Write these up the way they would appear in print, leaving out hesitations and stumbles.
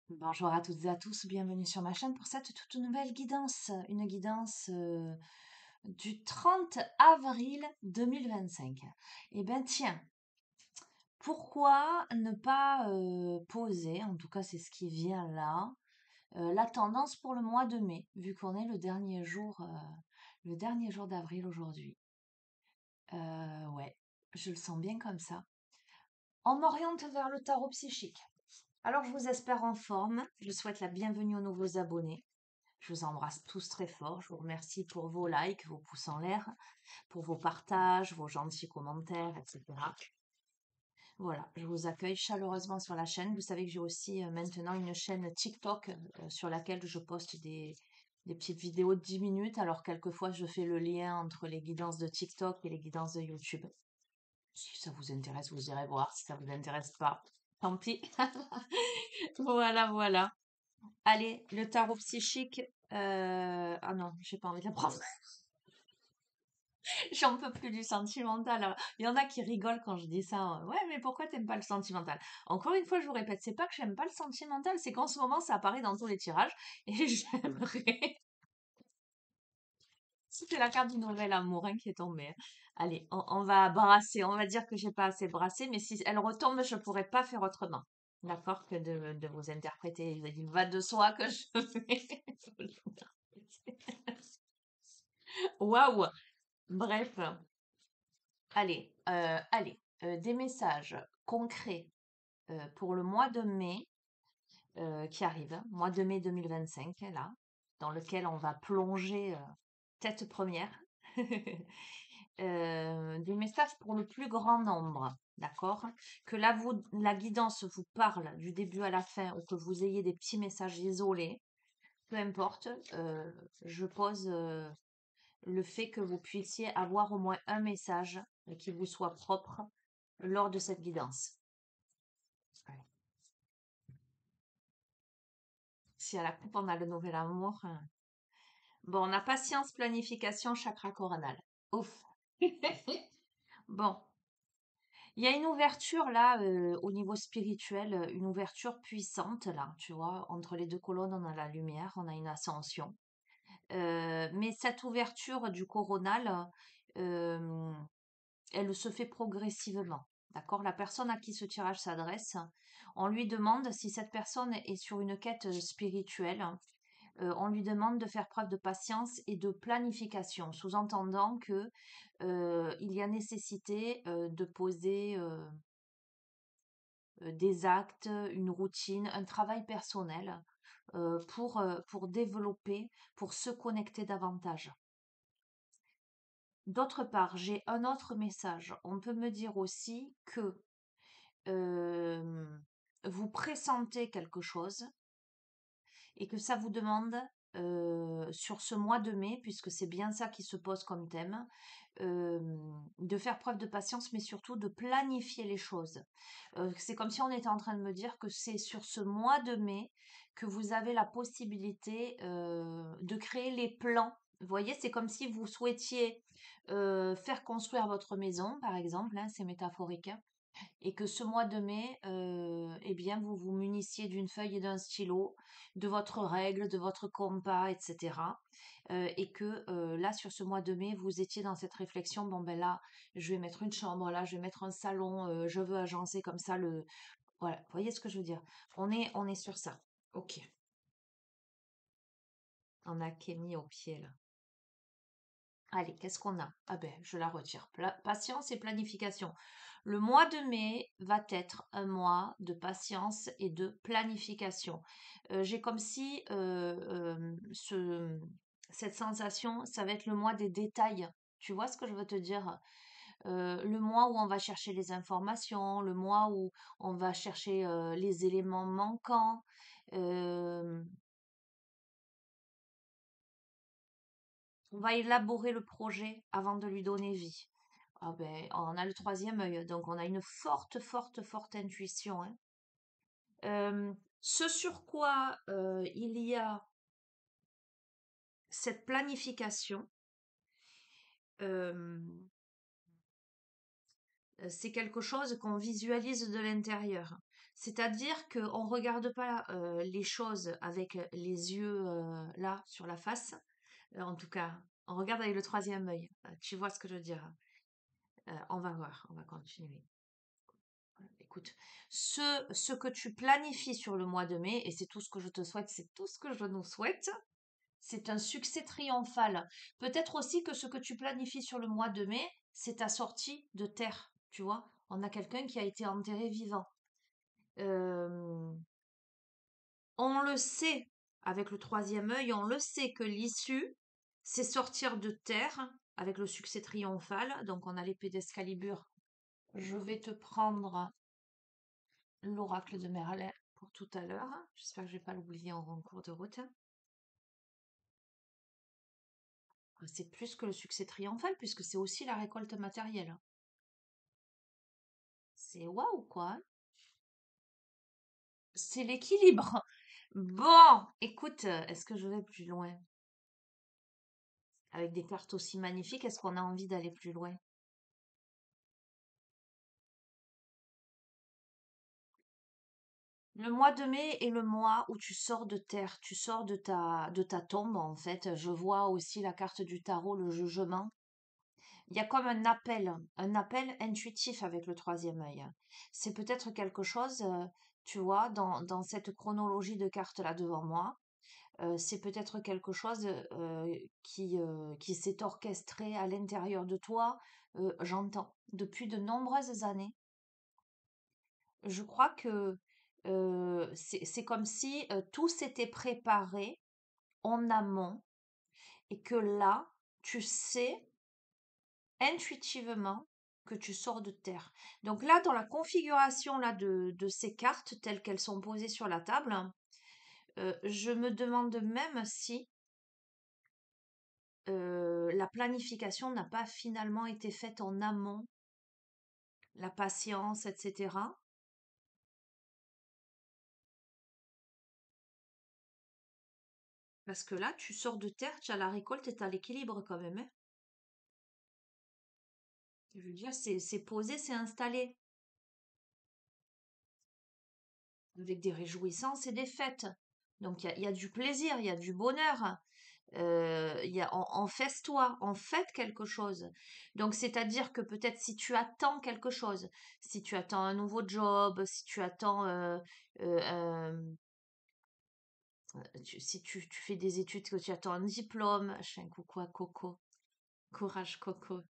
Bonjour à toutes et à tous, bienvenue sur ma chaîne pour cette toute nouvelle guidance, une guidance du 30 avril 2025. Eh bien tiens, pourquoi ne pas poser, en tout cas c'est ce qui vient là, la tendance pour le mois de mai, vu qu'on est le dernier jour d'avril aujourd'hui. Ouais, je le sens bien comme ça. On m'oriente vers le tarot psychique. Alors je vous espère en forme, je souhaite la bienvenue aux nouveaux abonnés. Je vous embrasse tous très fort. Je vous remercie pour vos likes, vos pouces en l'air, pour vos partages, vos gentils commentaires, etc. Voilà, je vous accueille chaleureusement sur la chaîne. Vous savez que j'ai aussi maintenant une chaîne TikTok sur laquelle je poste des petites vidéos de 10 minutes. Alors, quelquefois, je fais le lien entre les guidances de TikTok et les guidances de YouTube. Si ça vous intéresse, vous irez voir. Si ça vous intéresse pas, tant pis. Voilà, voilà. Allez, le tarot psychique. Ah non, j'ai pas envie de la prendre. J'en peux plus du sentimental. Alors, il y en a qui rigolent quand je dis ça. Ouais, mais pourquoi t'aimes pas le sentimental? Encore une fois, je vous répète, c'est pas que j'aime pas le sentimental, c'est qu'en ce moment, ça apparaît dans tous les tirages et j'aimerais. C'était la carte du nouvel amour hein, qui est tombée. Allez, on va brasser. On va dire que j'ai pas assez brassé, mais si elle retombe, je pourrais pas faire autrement. D'accord? Que de vous interpréter. Il va de soi que je vais. Waouh! Bref, allez, des messages concrets pour le mois de mai qui arrive, hein, mois de mai 2025, là, dans lequel on va plonger tête première. Des messages pour le plus grand nombre, d'accord? Que la guidance vous parle du début à la fin ou que vous ayez des petits messages isolés, peu importe, je pose le fait que vous puissiez avoir au moins un message qui vous soit propre lors de cette guidance. Ouais. Si à la coupe, on a le nouvel amour. Bon, on a patience, planification, chakra coronal. Ouf. Bon, il y a une ouverture là au niveau spirituel, une ouverture puissante là, tu vois. Entre les deux colonnes, on a la lumière, on a une ascension. Mais cette ouverture du coronal, euh, elle se fait progressivement. D'accord? La personne à qui ce tirage s'adresse, on lui demande si cette personne est sur une quête spirituelle. On lui demande de faire preuve de patience et de planification, sous-entendant que il y a nécessité de poser des actes, une routine, un travail personnel pour développer, pour se connecter davantage. D'autre part, j'ai un autre message. On peut me dire aussi que euh, vous pressentez quelque chose et que ça vous demande sur ce mois de mai, puisque c'est bien ça qui se pose comme thème, euh, de faire preuve de patience, mais surtout de planifier les choses. C'est comme si on était en train de me dire que c'est sur ce mois de mai que vous avez la possibilité de créer les plans. Vous voyez, c'est comme si vous souhaitiez faire construire votre maison, par exemple, hein, c'est métaphorique, hein, et que ce mois de mai, eh bien, vous vous munissiez d'une feuille et d'un stylo, de votre règle, de votre compas, etc. Et que là, sur ce mois de mai, vous étiez dans cette réflexion, bon ben là, je vais mettre une chambre, là, je vais mettre un salon, je veux agencer comme ça le... Voilà, vous voyez ce que je veux dire? On est sur ça. Ok. On a Kémy au pied, là. Allez, qu'est-ce qu'on a? Ah ben, je la retire. Patience et planification. Le mois de mai va être un mois de patience et de planification. J'ai comme si cette sensation, ça va être le mois des détails. Tu vois ce que je veux te dire? Le mois où on va chercher les informations, le mois où on va chercher les éléments manquants. euh, on va élaborer le projet avant de lui donner vie. Ah ben, on a le troisième œil, donc on a une forte, forte, forte intuition, hein. Ce sur quoi il y a cette planification, euh, c'est quelque chose qu'on visualise de l'intérieur. C'est-à-dire qu'on ne regarde pas les choses avec les yeux là sur la face. En tout cas, on regarde avec le troisième œil. Tu vois ce que je veux dire? On va voir, on va continuer. Écoute, ce que tu planifies sur le mois de mai, et c'est tout ce que je te souhaite, c'est tout ce que je nous souhaite, c'est un succès triomphal. Peut-être aussi que ce que tu planifies sur le mois de mai, c'est ta sortie de terre, tu vois. On a quelqu'un qui a été enterré vivant. Euh, on le sait, avec le troisième œil, on le sait que l'issue, c'est sortir de terre avec le succès triomphal. Donc on a l'épée d'Excalibur. Je vais te prendre l'oracle de Merlin pour tout à l'heure. J'espère que je vais pas l'oublier en cours de route. C'est plus que le succès triomphal puisque c'est aussi la récolte matérielle. C'est waouh quoi, hein. C'est l'équilibre. Bon, écoute, est-ce que je vais plus loin? Avec des cartes aussi magnifiques, est-ce qu'on a envie d'aller plus loin? Le mois de mai est le mois où tu sors de terre, tu sors de ta tombe en fait. Je vois aussi la carte du tarot, le jugement. Il y a comme un appel intuitif avec le troisième œil. C'est peut-être quelque chose, tu vois, dans cette chronologie de cartes là devant moi, c'est peut-être quelque chose qui s'est orchestré à l'intérieur de toi, j'entends, depuis de nombreuses années. Je crois que c'est comme si tout s'était préparé en amont et que là, tu sais intuitivement que tu sors de terre. Donc là, dans la configuration là, de ces cartes telles qu'elles sont posées sur la table, je me demande même si la planification n'a pas finalement été faite en amont, la patience, etc. Parce que là, tu sors de terre, tu as la récolte et tu as l'équilibre quand même, hein. Je veux dire, c'est posé, c'est installé, avec des réjouissances et des fêtes. Donc il y a du plaisir, il y a du bonheur. En fesse-toi, en fête quelque chose. Donc, c'est-à-dire que peut-être si tu attends quelque chose, si tu attends un nouveau job, si tu attends, euh, un- si tu fais des études, que tu attends un diplôme, un coucou à Coco, courage Coco,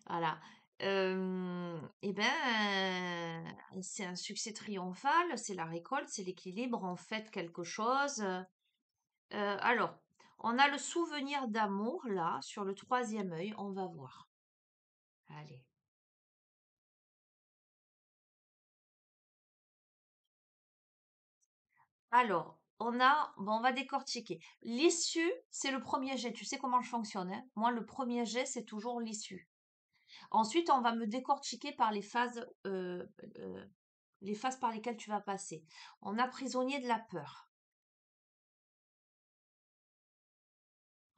voilà. Et ben, c'est un succès triomphal, c'est la récolte, c'est l'équilibre, en fait quelque chose. Alors, on a le souvenir d'amour là, sur le troisième œil, on va voir. Allez. Alors, bon, on va décortiquer. L'issue, c'est le premier jet. Tu sais comment je fonctionne, hein? Moi, le premier jet, c'est toujours l'issue. Ensuite, on va me décortiquer par les phases par lesquelles tu vas passer. On a prisonnier de la peur.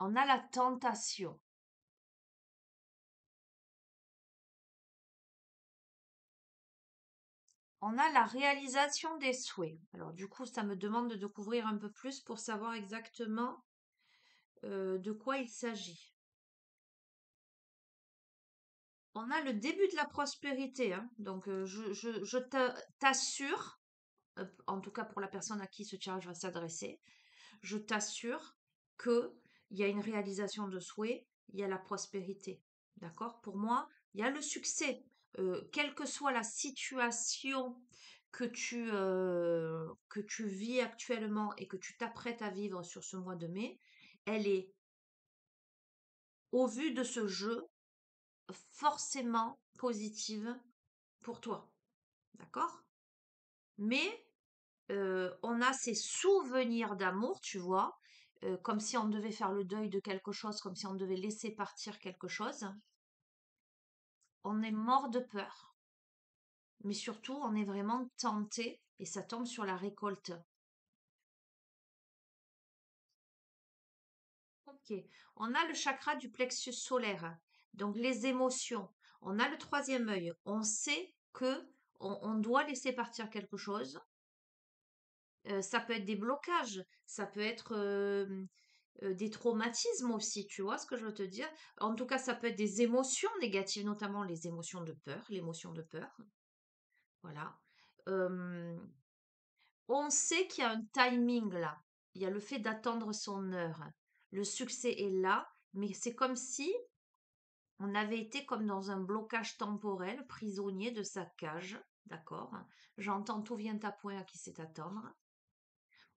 On a la tentation. On a la réalisation des souhaits. Alors, du coup, ça me demande de couvrir un peu plus pour savoir exactement de quoi il s'agit. On a le début de la prospérité, hein. Donc, t'assure, en tout cas pour la personne à qui ce tirage va s'adresser, je t'assure que il y a une réalisation de souhait, il y a la prospérité. D'accord? Pour moi, il y a le succès. Quelle que soit la situation que tu vis actuellement et que tu t'apprêtes à vivre sur ce mois de mai, elle est, au vu de ce jeu, forcément positive pour toi. D'accord? Mais on a ces souvenirs d'amour, tu vois, comme si on devait faire le deuil de quelque chose, comme si on devait laisser partir quelque chose. On est mort de peur, mais surtout on est vraiment tenté et ça tombe sur la récolte. Ok. On a le chakra du plexus solaire, donc les émotions. On a le troisième œil. On sait que On doit laisser partir quelque chose. Ça peut être des blocages, ça peut être des traumatismes aussi, tu vois ce que je veux te dire? En tout cas, ça peut être des émotions négatives, notamment les émotions de peur, l'émotion de peur. Voilà. Euh, on sait qu'il y a un timing là. Il y a le fait d'attendre son heure. Le succès est là, mais c'est comme si on avait été comme dans un blocage temporel, prisonnier de sa cage. D'accord? J'entends tout vient à point à qui sait attendre.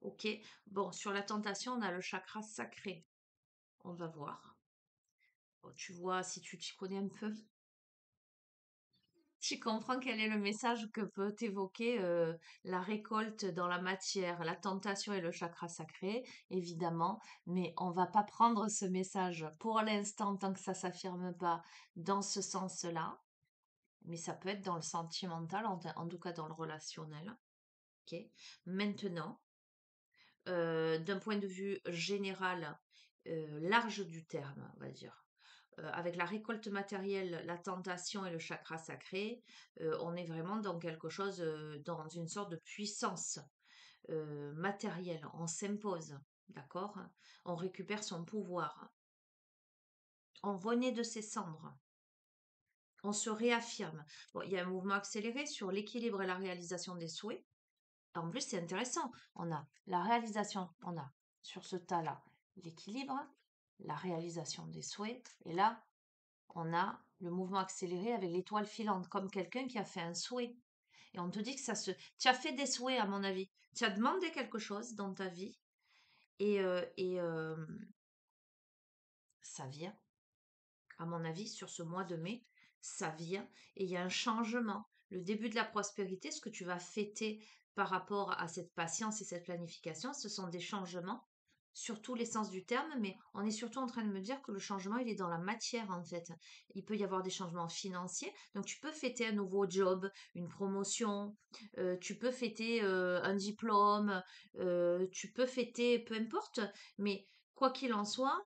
Ok. Bon, sur la tentation, on a le chakra sacré. On va voir. Bon, tu vois, si tu t'y connais un peu, tu comprends quel est le message que peut évoquer la récolte dans la matière, la tentation et le chakra sacré, évidemment, mais on va pas prendre ce message pour l'instant tant que ça s'affirme pas dans ce sens-là, mais ça peut être dans le sentimental, en tout cas dans le relationnel. Ok. Maintenant, d'un point de vue général, large du terme, on va dire. Avec la récolte matérielle, la tentation et le chakra sacré, on est vraiment dans quelque chose, dans une sorte de puissance matérielle. On s'impose, d'accord? On récupère son pouvoir. On renaît de ses cendres. On se réaffirme. Bon, il y a un mouvement accéléré sur l'équilibre et la réalisation des souhaits. En plus, c'est intéressant. On a la réalisation, on a sur ce tas-là l'équilibre, la réalisation des souhaits, et là, on a le mouvement accéléré avec l'étoile filante, comme quelqu'un qui a fait un souhait. Et on te dit que ça se... Tu as fait des souhaits, à mon avis. Tu as demandé quelque chose dans ta vie, et ça vient, à mon avis, sur ce mois de mai, ça vient, et il y a un changement. Le début de la prospérité, ce que tu vas fêter par rapport à cette patience et cette planification, ce sont des changements sur tous les sens du terme, mais on est surtout en train de me dire que le changement, il est dans la matière, en fait. Il peut y avoir des changements financiers, donc tu peux fêter un nouveau job, une promotion, tu peux fêter un diplôme, tu peux fêter, peu importe, mais quoi qu'il en soit,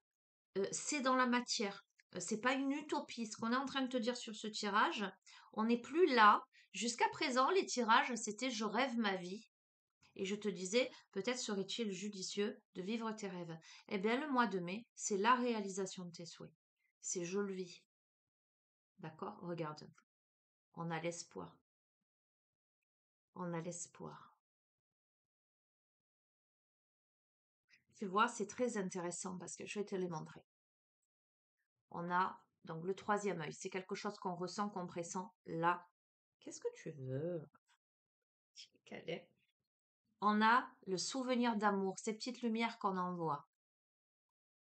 c'est dans la matière. C'est pas une utopie. Ce qu'on est en train de te dire sur ce tirage, on n'est plus là. Jusqu'à présent, les tirages, c'était je rêve ma vie. Et je te disais, peut-être serait-il judicieux de vivre tes rêves. Eh bien, le mois de mai, c'est la réalisation de tes souhaits. C'est je le vis. D'accord? Regarde. On a l'espoir. On a l'espoir. Tu vois, c'est très intéressant parce que je vais te les montrer. On a donc le troisième œil. C'est quelque chose qu'on ressent, qu'on pressent là. Qu'est-ce que tu veux? Cadet. On a le souvenir d'amour, ces petites lumières qu'on envoie.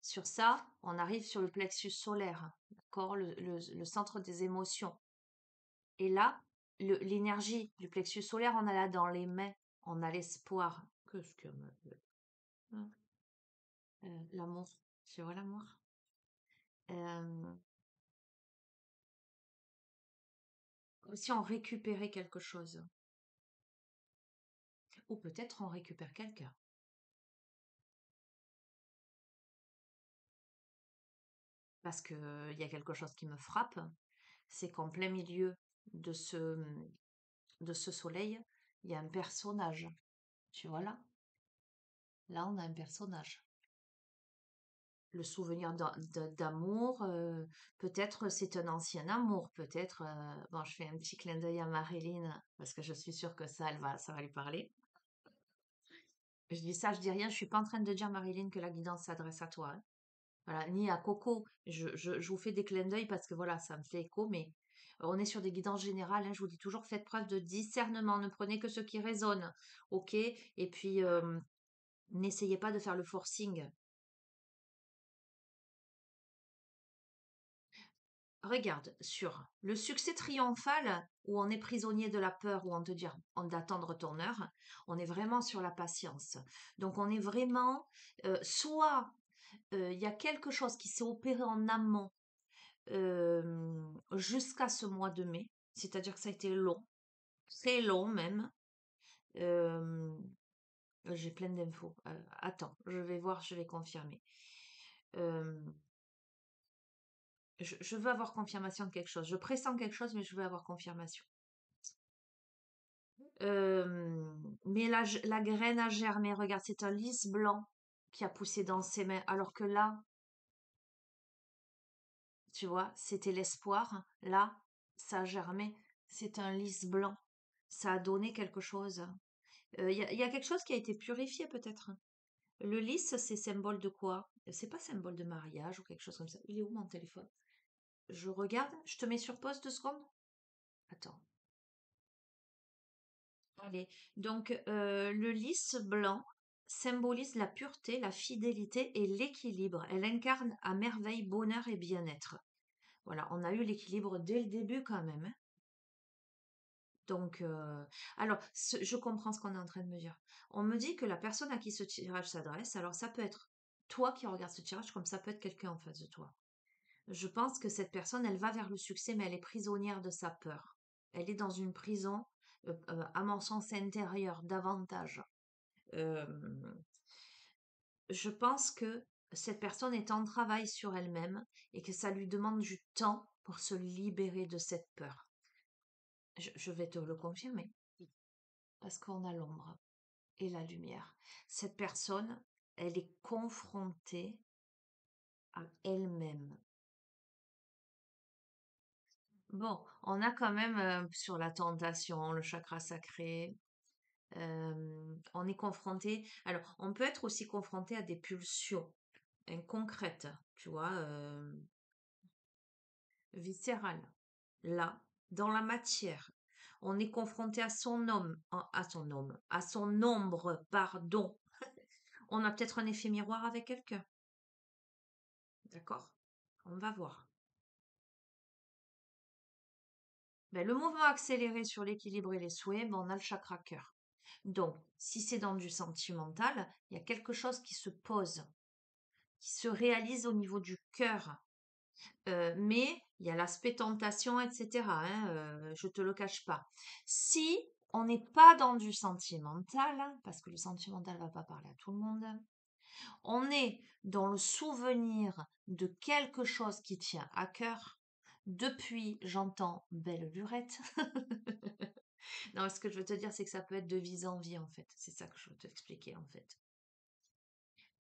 Sur ça, on arrive sur le plexus solaire, d'accord, le centre des émotions. Et là, l'énergie du plexus solaire, on a là dans les mains, on a l'espoir. Qu'est-ce que hein, l'amour, tu vois l'amour. Euh, Comme si on récupérait quelque chose. Ou peut-être on récupère quelqu'un. Parce que il y a quelque chose qui me frappe, c'est qu'en plein milieu de ce soleil, il y a un personnage. Tu vois là? Là, on a un personnage. Le souvenir d'amour, peut-être c'est un ancien amour, peut-être. Bon, je fais un petit clin d'œil à Marilyn parce que je suis sûre que ça va lui parler. Je dis ça, je dis rien. Je suis pas en train de dire Marilyn que la guidance s'adresse à toi, hein. Voilà, ni à Coco. Je vous fais des clins d'œil parce que voilà, ça me fait écho, mais on est sur des guidances générales, hein. Je vous dis toujours, faites preuve de discernement. Ne prenez que ce qui résonne, ok? Et puis, n'essayez pas de faire le forcing. Regarde, sur le succès triomphal, où on est prisonnier de la peur, où on te dit d'attendre ton heure, on est vraiment sur la patience. Donc on est vraiment, soit il y a quelque chose qui s'est opéré en amont jusqu'à ce mois de mai, c'est-à-dire que ça a été long, très long même. Euh, j'ai plein d'infos. Attends, je vais voir, je vais confirmer. Euh, je veux avoir confirmation de quelque chose. Je pressens quelque chose, mais je veux avoir confirmation. Mais la graine a germé. Regarde, c'est un lys blanc qui a poussé dans ses mains. Alors que là, tu vois, c'était l'espoir. Là, ça a germé. C'est un lys blanc. Ça a donné quelque chose. Il y a quelque chose qui a été purifié peut-être. Le lys, c'est symbole de quoi? C'est pas symbole de mariage ou quelque chose comme ça. Il est où mon téléphone? Je regarde. Je te mets sur pause 2 secondes. Attends. Allez. Donc, le lys blanc symbolise la pureté, la fidélité et l'équilibre. Elle incarne à merveille bonheur et bien-être. Voilà, on a eu l'équilibre dès le début quand même, hein. Donc, alors, je comprends ce qu'on est en train de me dire. On me dit que la personne à qui ce tirage s'adresse, alors ça peut être toi qui regardes ce tirage, comme ça peut être quelqu'un en face de toi. Je pense que cette personne, elle va vers le succès, mais elle est prisonnière de sa peur. Elle est dans une prison, à mon sens intérieur, davantage. Euh, je pense que cette personne est en travail sur elle-même et que ça lui demande du temps pour se libérer de cette peur. Je vais te le confirmer, parce qu'on a l'ombre et la lumière. Cette personne, elle est confrontée à elle-même. Bon, on a quand même sur la tentation, le chakra sacré, on est confronté. Alors, on peut être aussi confronté à des pulsions concrètes, tu vois, viscérales. Là, dans la matière, on est confronté à son homme, à son ombre, pardon. On a peut-être un effet miroir avec quelqu'un, d'accord? On va voir. Ben, le mouvement accéléré sur l'équilibre et les souhaits, ben, on a le chakra cœur. Donc, si c'est dans du sentimental, il y a quelque chose qui se pose, qui se réalise au niveau du cœur. Mais il y a l'aspect tentation, etc., hein, je te le cache pas. Si on n'est pas dans du sentimental, hein, parce que le sentimental va pas parler à tout le monde, on est dans le souvenir de quelque chose qui tient à cœur. Depuis, j'entends belle lurette. Non, ce que je veux te dire, c'est que ça peut être de vie en vie, en fait. C'est ça que je veux t'expliquer, en fait.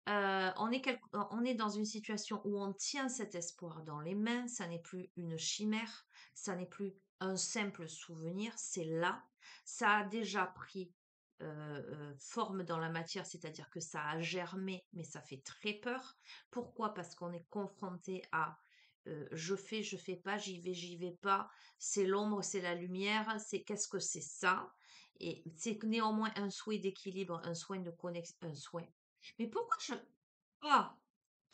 On est dans une situation où on tient cet espoir dans les mains, ça n'est plus une chimère, ça n'est plus un simple souvenir, c'est là. Ça a déjà pris forme dans la matière, c'est-à-dire que ça a germé, mais ça fait très peur. Pourquoi? Parce qu'on est confronté à je fais pas, j'y vais pas, c'est l'ombre, c'est la lumière, c'est qu'est-ce que c'est ça? Et c'est néanmoins un souhait d'équilibre, un souhait de connexion, un souhait. Mais pourquoi je... Ah,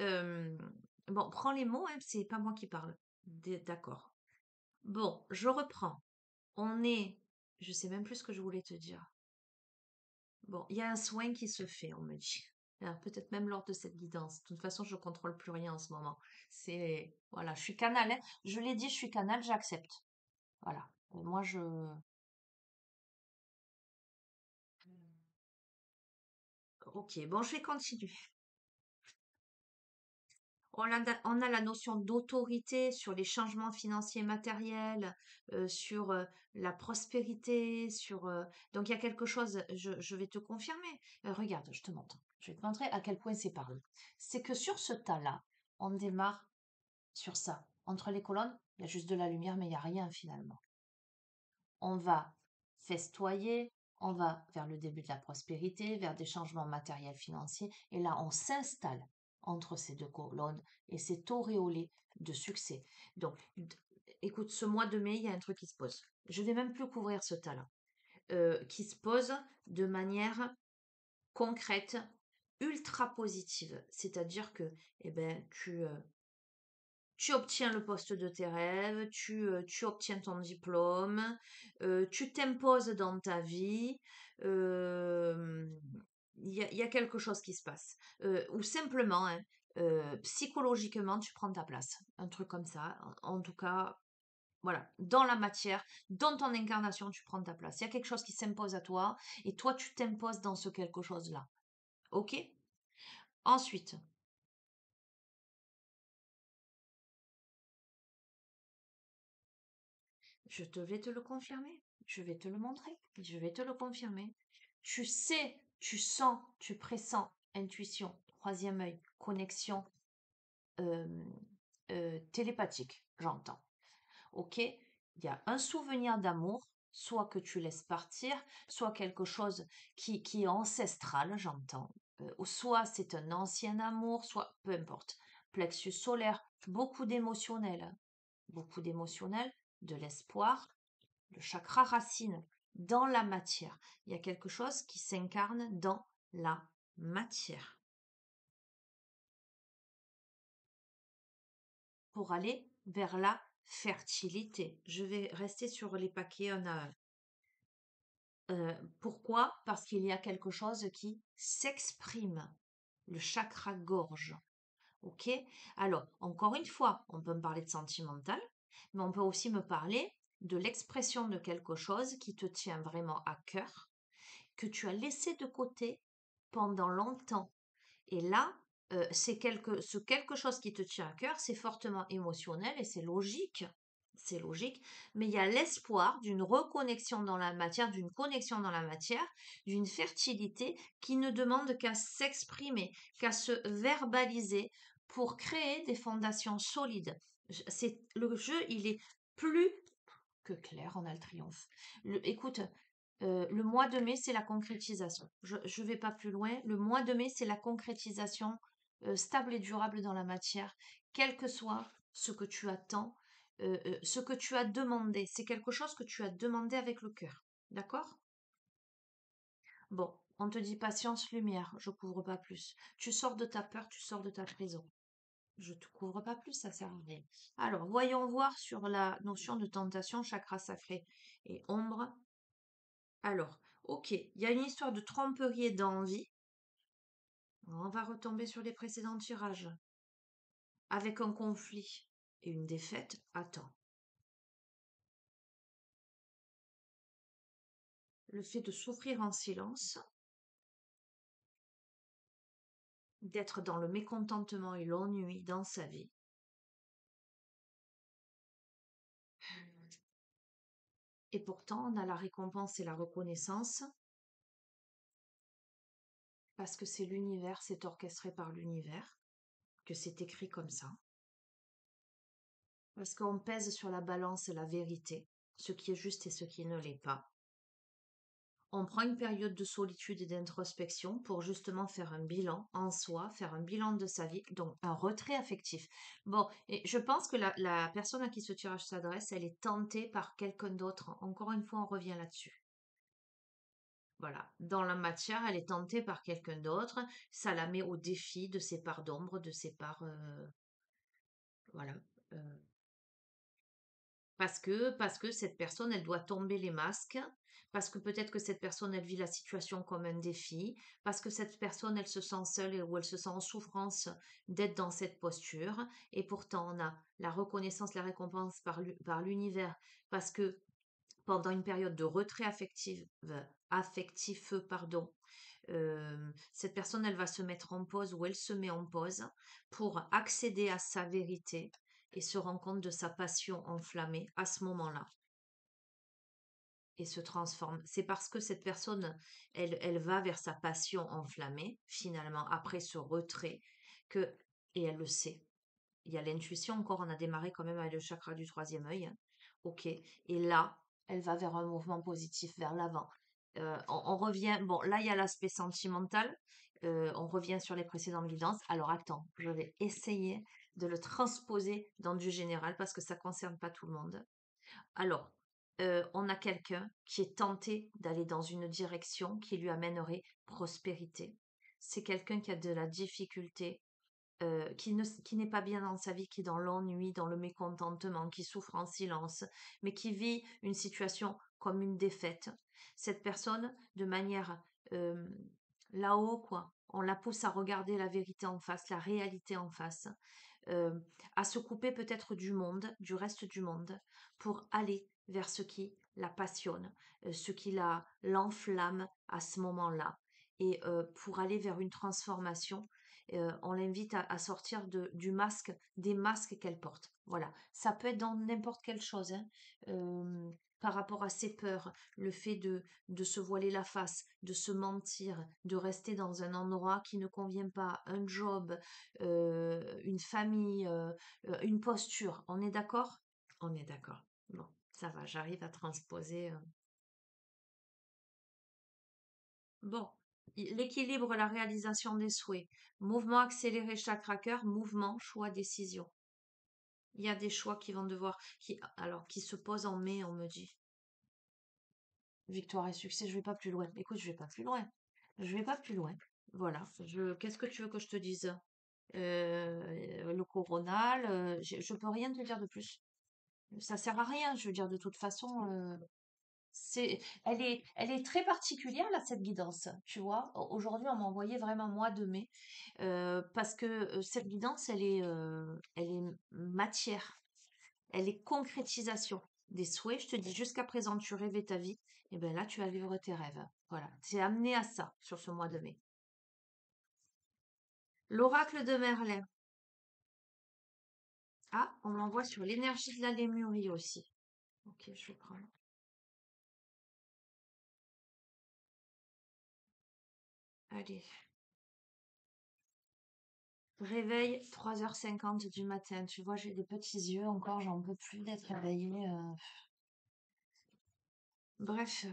euh, bon, prends les mots, hein, c'est pas moi qui parle. D'accord. Bon, je reprends. On est... Je sais même plus ce que je voulais te dire. Bon, il y a un soin qui se fait, on me dit. Alors, peut-être même lors de cette guidance. De toute façon, je contrôle plus rien en ce moment. C'est... Voilà, je suis canal, hein. Je l'ai dit, je suis canal, j'accepte. Voilà. Moi, je... Ok, bon, je vais continuer. On a la notion d'autorité sur les changements financiers et matériels, sur la prospérité, donc il y a quelque chose, je vais te confirmer. Regarde, je te montre. Je vais te montrer à quel point c'est parlé. C'est que sur ce tas-là, on démarre sur ça. Entre les colonnes, il y a juste de la lumière, mais il n'y a rien finalement. On va festoyer, on va vers le début de la prospérité, vers des changements matériels financiers, et là on s'installe entre ces deux colonnes et c'est auréolé de succès. Donc, écoute, ce mois de mai, il y a un truc qui se pose. Je vais même plus couvrir ce tas-là, qui se pose de manière concrète, ultra positive. C'est-à-dire que, eh ben, tu obtiens le poste de tes rêves, tu obtiens ton diplôme, tu t'imposes dans ta vie, euh, il y a quelque chose qui se passe. Ou simplement, hein, psychologiquement, tu prends ta place. Un truc comme ça. En tout cas, voilà, dans la matière, dans ton incarnation, tu prends ta place. Il y a quelque chose qui s'impose à toi et toi, tu t'imposes dans ce quelque chose-là. OK? Ensuite, je te vais te le confirmer. je vais te le montrer, je vais te le confirmer. Tu sais, tu sens, tu pressens, intuition, troisième œil, connexion euh, télépathique, j'entends. Ok? Il y a un souvenir d'amour, soit que tu laisses partir, soit quelque chose qui est ancestral, j'entends. Ou soit c'est un ancien amour, soit peu importe. Plexus solaire, beaucoup d'émotionnel, de l'espoir, le chakra racine dans la matière. Il y a quelque chose qui s'incarne dans la matière pour aller vers la fertilité. Je vais rester sur les paquets un à un. Pourquoi? Parce qu'il y a quelque chose qui s'exprime, le chakra gorge. Ok? Alors, encore une fois, on peut me parler de sentimental, mais on peut aussi me parler de l'expression de quelque chose qui te tient vraiment à cœur, que tu as laissé de côté pendant longtemps. Et là, ce quelque chose qui te tient à cœur, c'est fortement émotionnel et c'est logique, mais il y a l'espoir d'une reconnexion dans la matière, d'une connexion dans la matière, d'une fertilité qui ne demande qu'à s'exprimer, qu'à se verbaliser pour créer des fondations solides. Le jeu, il est plus que clair, on a le triomphe. Écoute, le mois de mai, c'est la concrétisation. Je ne vais pas plus loin. Le mois de mai, c'est la concrétisation stable et durable dans la matière, quel que soit ce que tu attends, ce que tu as demandé. C'est quelque chose que tu as demandé avec le cœur. D'accord? Bon, on te dit patience, lumière. Je couvre pas plus. Tu sors de ta peur, tu sors de ta prison. Je te couvre pas plus, ça sert à rien. Alors, voyons voir sur la notion de tentation, chakra sacré et ombre. Alors, ok, il y a une histoire de tromperie et d'envie. On va retomber sur les précédents tirages. Avec un conflit et une défaite, attends. Le fait de souffrir en silence, d'être dans le mécontentement et l'ennui dans sa vie. Et pourtant, on a la récompense et la reconnaissance parce que c'est l'univers, c'est orchestré par l'univers, que c'est écrit comme ça. Parce qu'on pèse sur la balance la vérité, ce qui est juste et ce qui ne l'est pas. On prend une période de solitude et d'introspection pour justement faire un bilan en soi, faire un bilan de sa vie, donc un retrait affectif. Bon, et je pense que la personne à qui ce tirage s'adresse, elle est tentée par quelqu'un d'autre. Encore une fois, on revient là-dessus. Voilà, dans la matière, elle est tentée par quelqu'un d'autre. Ça la met au défi de ses parts d'ombre, de ses parts, voilà, euh, parce que cette personne, elle doit tomber les masques, parce que peut-être que cette personne, elle vit la situation comme un défi, parce que cette personne, elle se sent seule ou elle se sent en souffrance d'être dans cette posture. Et pourtant, on a la reconnaissance, la récompense par l'univers, parce que pendant une période de retrait affectif, pardon, cette personne, elle va se mettre en pause ou elle se met en pause pour accéder à sa vérité et se rend compte de sa passion enflammée à ce moment-là et se transforme. C'est parce que cette personne, elle va vers sa passion enflammée, finalement, après ce retrait, que, et elle le sait. Il y a l'intuition encore, on a démarré quand même avec le chakra du troisième œil. Hein. Ok. Et là, elle va vers un mouvement positif, vers l'avant. On revient, bon, là, il y a l'aspect sentimental. On revient sur les précédentes guidances. Alors, attends, je vais essayer de le transposer dans du général parce que ça ne concerne pas tout le monde. Alors, on a quelqu'un qui est tenté d'aller dans une direction qui lui amènerait prospérité. C'est quelqu'un qui a de la difficulté qui n'est pas bien dans sa vie, qui est dans l'ennui, dans le mécontentement, qui souffre en silence, mais qui vit une situation comme une défaite. Cette personne, de manière euh, là-haut, quoi, on la pousse à regarder la vérité en face, la réalité en face, euh, à se couper peut-être du monde, du reste du monde, pour aller vers ce qui la passionne, ce qui l'enflamme à ce moment-là, et pour aller vers une transformation on l'invite à sortir du masque, des masques qu'elle porte. Voilà, ça peut être dans n'importe quelle chose. Hein. par rapport à ses peurs, le fait de se voiler la face, de se mentir, de rester dans un endroit qui ne convient pas, un job, une famille, une posture. On est d'accord? On est d'accord. Bon, ça va, j'arrive à transposer. Bon, l'équilibre, la réalisation des souhaits. Mouvement accéléré, chakra cœur, mouvement, choix, décision. Il y a des choix qui vont devoir, qui se posent en mai, on me dit. Victoire et succès, je vais pas plus loin. Écoute, je vais pas plus loin. Je vais pas plus loin. Voilà. Qu'est-ce que tu veux que je te dise? Le coronal, je peux rien te dire de plus. Ça sert à rien. Je veux dire, de toute façon, elle est très particulière là, cette guidance. Tu vois, aujourd'hui, on m'a envoyé vraiment mois de mai parce que cette guidance, elle est matière. Elle est concrétisation des souhaits. Je te dis, jusqu'à présent, tu rêvais ta vie. Et bien là, tu vas vivre tes rêves. Voilà. Tu es amené à ça sur ce mois de mai. L'oracle de Merlin. Ah, on m'envoie sur l'énergie de la lémurie aussi. Ok, je vais prendre. Allez. Réveil, 3h50 du matin. Tu vois, j'ai des petits yeux encore, j'en peux plus d'être réveillée. Bref,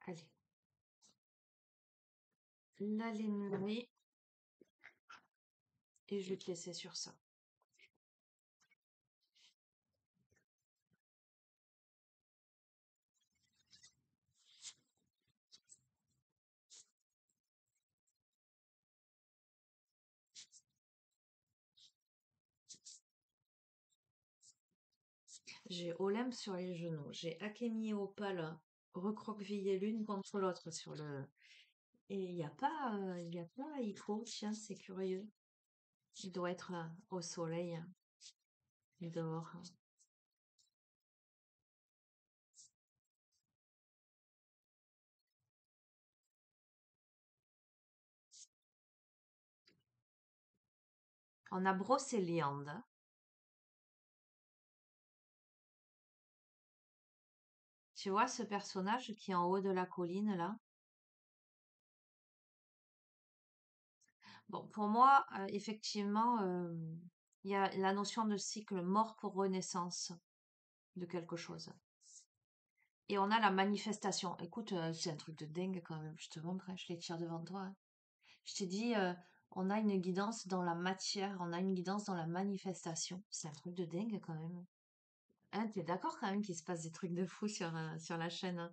allez. La lémurie. Et je vais te laisser sur ça. J'ai Olympe sur les genoux. J'ai Akemi et Opale recroquevillés l'une contre l'autre sur le. Et il y a pas Ico, tiens, c'est curieux. Il doit être au soleil, dehors. On a Brocéliande. Tu vois ce personnage qui est en haut de la colline là? Bon, pour moi, effectivement, il y a la notion de cycle mort pour renaissance de quelque chose. Et on a la manifestation. Écoute, c'est un truc de dingue quand même. Je te montre, hein, je les tire devant toi, hein. Je t'ai dit, on a une guidance dans la matière, on a une guidance dans la manifestation. C'est un truc de dingue quand même. Hein, t'es d'accord quand même qu'il se passe des trucs de fou sur la chaîne, hein.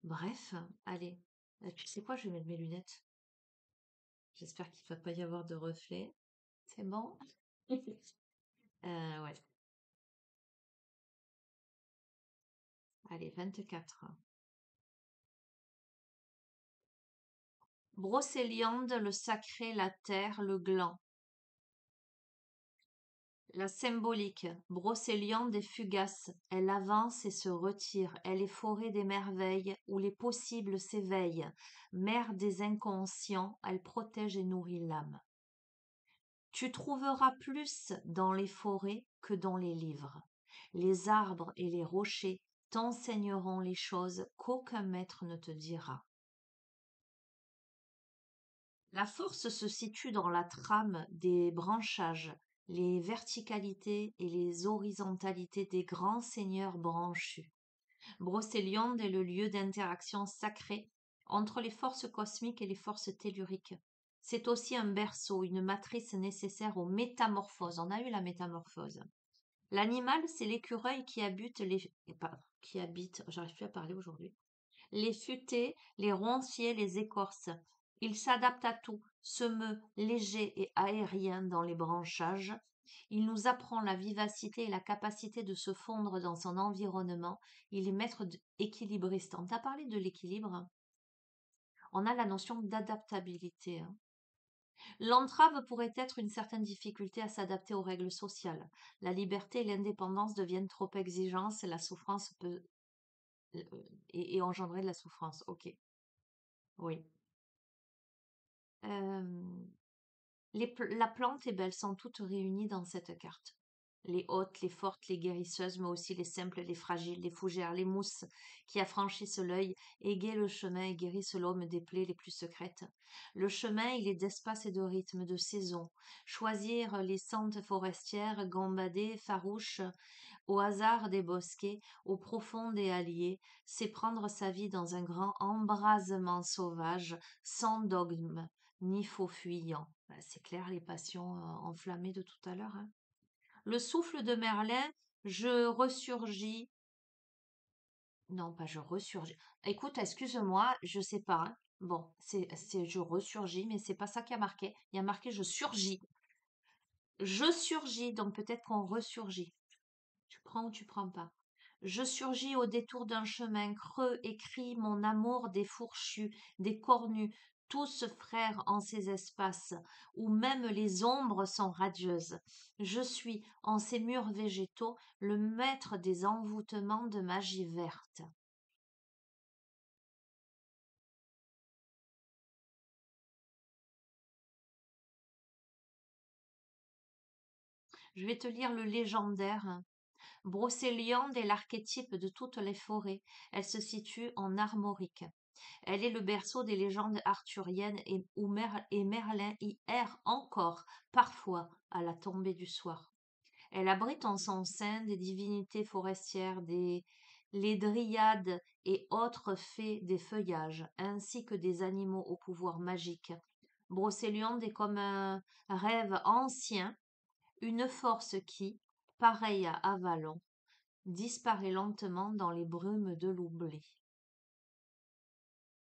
Bref, allez. Tu sais quoi, je vais mettre mes lunettes. J'espère qu'il va pas y avoir de reflets. C'est bon? Ouais. Allez, 24. Brocéliande, le sacré, la terre, le gland. La symbolique. Brocéliande est fugace. Elle avance et se retire. Elle est forêt des merveilles où les possibles s'éveillent. Mère des inconscients, elle protège et nourrit l'âme. Tu trouveras plus dans les forêts que dans les livres. Les arbres et les rochers t'enseigneront les choses qu'aucun maître ne te dira. La force se situe dans la trame des branchages, les verticalités et les horizontalités des grands seigneurs branchus. Brocéliande est le lieu d'interaction sacrée entre les forces cosmiques et les forces telluriques. C'est aussi un berceau, une matrice nécessaire aux métamorphoses. On a eu la métamorphose. L'animal, c'est l'écureuil qui habite, j'arrive plus à parler aujourd'hui, les futaies, les ronciers, les écorces. Il s'adapte à tout, se meut léger et aérien dans les branchages. Il nous apprend la vivacité et la capacité de se fondre dans son environnement. Il est maître équilibriste. On t'a parlé de l'équilibre. On a la notion d'adaptabilité, hein. L'entrave pourrait être une certaine difficulté à s'adapter aux règles sociales. La liberté et l'indépendance deviennent trop exigeantes et la souffrance peut euh, et engendrer de la souffrance. Ok, oui. Euh, la plante et belle sont toutes réunies dans cette carte. Les hautes, les fortes, les guérisseuses, mais aussi les simples, les fragiles, les fougères, les mousses qui affranchissent l'œil, égayent le chemin et guérissent l'homme des plaies les plus secrètes. Le chemin, il est d'espace et de rythme, de saison. Choisir les sentes forestières, gambader, farouches, au hasard des bosquets, au profond des halliers, c'est prendre sa vie dans un grand embrasement sauvage, sans dogme, ni faux fuyant. C'est clair, les passions enflammées de tout à l'heure, hein. Le souffle de Merlin, je ressurgis. Non, pas je ressurgis. Écoute, excuse-moi, je sais pas, hein. Bon, c'est je ressurgis, mais c'est pas ça qui a marqué. Il y a marqué je surgis. Je surgis, donc peut-être qu'on ressurgit. Tu prends ou tu prends pas. Je surgis au détour d'un chemin creux et crie mon amour des fourchus, des cornus, tous frères en ces espaces, où même les ombres sont radieuses. Je suis, en ces murs végétaux, le maître des envoûtements de magie verte. Je vais te lire le légendaire. Brocéliande est l'archétype de toutes les forêts. Elle se situe en Armorique. Elle est le berceau des légendes arthuriennes et Merlin y erre encore, parfois, à la tombée du soir. Elle abrite en son sein des divinités forestières, les dryades et autres fées des feuillages, ainsi que des animaux au pouvoir magique. Brocéliande est comme un rêve ancien, une force qui, pareille à Avalon, disparaît lentement dans les brumes de l'oubli.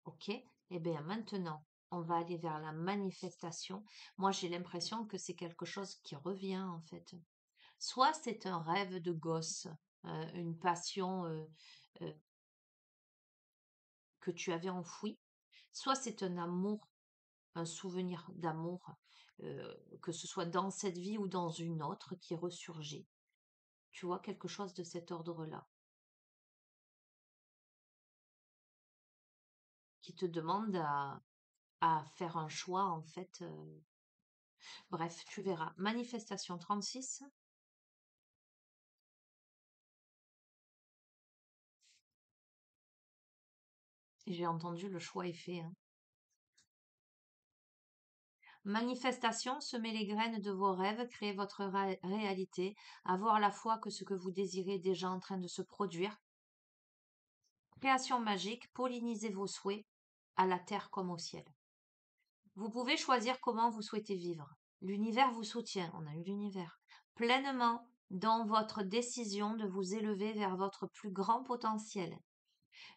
Ok? Eh bien, maintenant, on va aller vers la manifestation. Moi, j'ai l'impression que c'est quelque chose qui revient, en fait. Soit c'est un rêve de gosse, une passion euh, que tu avais enfouie, soit c'est un amour, un souvenir d'amour, que ce soit dans cette vie ou dans une autre, qui ressurgit. Tu vois, quelque chose de cet ordre-là, qui te demande à faire un choix, en fait. Bref, tu verras. Manifestation 36. J'ai entendu le choix est fait, hein. Manifestation, semez les graines de vos rêves, créez votre réalité, avoir la foi que ce que vous désirez est déjà en train de se produire. Création magique, pollinisez vos souhaits, à la terre comme au ciel. Vous pouvez choisir comment vous souhaitez vivre. L'univers vous soutient, on a eu l'univers, pleinement dans votre décision de vous élever vers votre plus grand potentiel.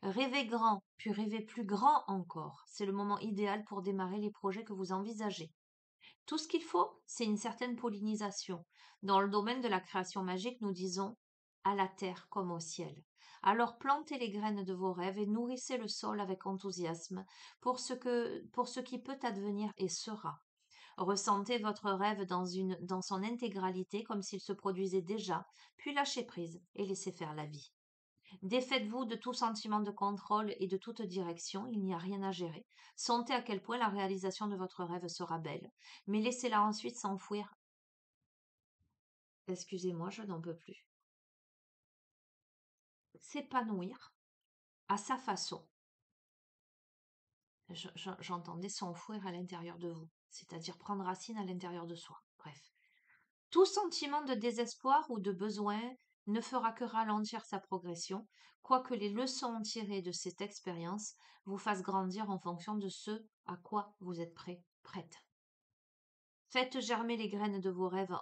Rêvez grand, puis rêvez plus grand encore. C'est le moment idéal pour démarrer les projets que vous envisagez. Tout ce qu'il faut, c'est une certaine pollinisation. Dans le domaine de la création magique, nous disons à la terre comme au ciel. Alors plantez les graines de vos rêves et nourrissez le sol avec enthousiasme pour ce qui peut advenir et sera. Ressentez votre rêve dans son intégralité comme s'il se produisait déjà, puis lâchez prise et laissez faire la vie. Défaites-vous de tout sentiment de contrôle et de toute direction, il n'y a rien à gérer. Sentez à quel point la réalisation de votre rêve sera belle, mais laissez-la ensuite s'enfouir. Excusez-moi, je n'en peux plus. S'épanouir à sa façon. J'entendais s'enfouir à l'intérieur de vous, c'est-à-dire prendre racine à l'intérieur de soi. Bref. Tout sentiment de désespoir ou de besoin ne fera que ralentir sa progression, quoique les leçons tirées de cette expérience vous fassent grandir en fonction de ce à quoi vous êtes prêt, prête. Faites germer les graines de vos rêves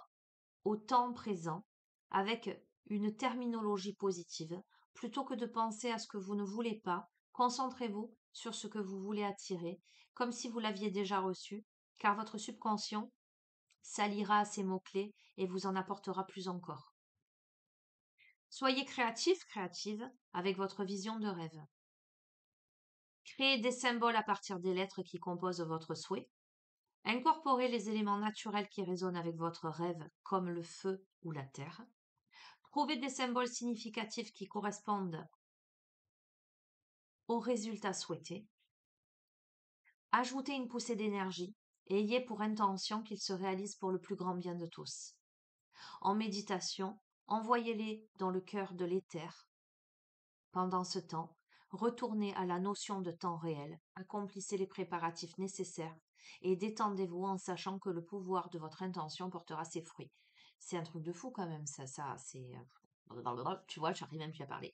au temps présent avec une terminologie positive. Plutôt que de penser à ce que vous ne voulez pas, concentrez-vous sur ce que vous voulez attirer, comme si vous l'aviez déjà reçu, car votre subconscient s'alliera à ces mots-clés et vous en apportera plus encore. Soyez créatif, créative avec votre vision de rêve. Créez des symboles à partir des lettres qui composent votre souhait. Incorporez les éléments naturels qui résonnent avec votre rêve, comme le feu ou la terre. Trouvez des symboles significatifs qui correspondent aux résultats souhaités. Ajoutez une poussée d'énergie et ayez pour intention qu'il se réalise pour le plus grand bien de tous. En méditation, envoyez-les dans le cœur de l'éther. Pendant ce temps, retournez à la notion de temps réel, accomplissez les préparatifs nécessaires et détendez-vous en sachant que le pouvoir de votre intention portera ses fruits. C'est un truc de fou quand même, ça, c'est... Tu vois, j'arrive même plus à parler.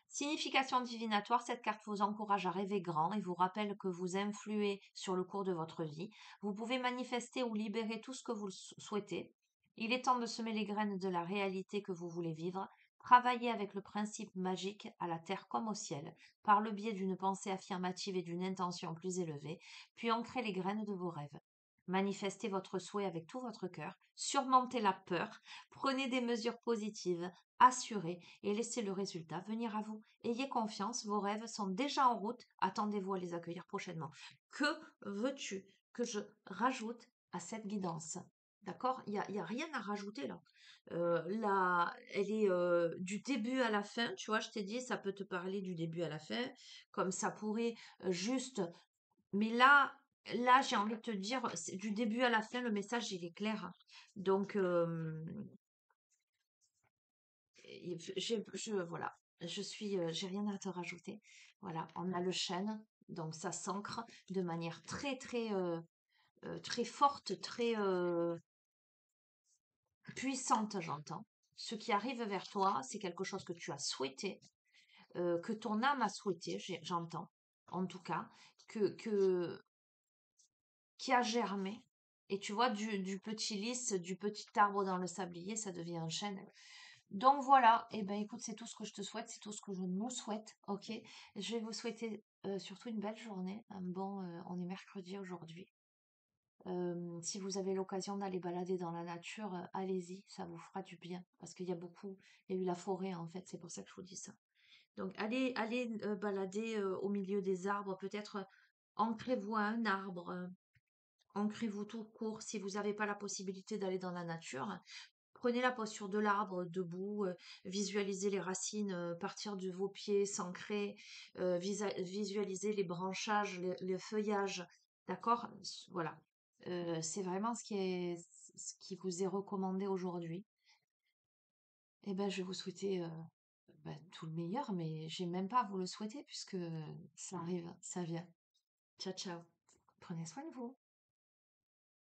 Signification divinatoire, cette carte vous encourage à rêver grand et vous rappelle que vous influez sur le cours de votre vie. Vous pouvez manifester ou libérer tout ce que vous souhaitez. Il est temps de semer les graines de la réalité que vous voulez vivre. Travaillez avec le principe magique à la terre comme au ciel, par le biais d'une pensée affirmative et d'une intention plus élevée, puis ancrez les graines de vos rêves. Manifestez votre souhait avec tout votre cœur, surmontez la peur, prenez des mesures positives, assurez et laissez le résultat venir à vous. Ayez confiance, vos rêves sont déjà en route, attendez-vous à les accueillir prochainement. Que veux-tu que je rajoute à cette guidance? D'accord? Il y a rien à rajouter là. Là, elle est du début à la fin, tu vois, je t'ai dit, ça peut te parler du début à la fin, comme ça pourrait juste... Mais là, j'ai envie de te dire, du début à la fin, le message, il est clair. Donc, voilà, j'ai rien à te rajouter. Voilà, on a le chêne, donc ça s'ancre de manière très, très, très forte, très puissante, j'entends. Ce qui arrive vers toi, c'est quelque chose que tu as souhaité, que ton âme a souhaité, j'entends, en tout cas, que, qui a germé. Et tu vois, du petit lys, du petit arbre dans le sablier, ça devient un chêne. Donc voilà, et ben écoute, c'est tout ce que je te souhaite, c'est tout ce que je nous souhaite, ok? Je vais vous souhaiter surtout une belle journée, on est mercredi aujourd'hui. Si vous avez l'occasion d'aller balader dans la nature, allez-y, ça vous fera du bien, parce qu'il y a beaucoup, il y a eu la forêt en fait, c'est pour ça que je vous dis ça. Donc allez balader au milieu des arbres, peut-être ancrez-vous à un arbre, ancrez-vous tout court si vous n'avez pas la possibilité d'aller dans la nature. Prenez la posture de l'arbre debout, visualisez les racines partir de vos pieds, s'ancrer, visualisez les branchages, le feuillage, d'accord? Voilà. C'est vraiment ce qui vous est recommandé aujourd'hui. Et ben, je vais vous souhaiter tout le meilleur, mais j'ai même pas à vous le souhaiter puisque ça arrive, ça vient. Ciao, ciao. Prenez soin de vous.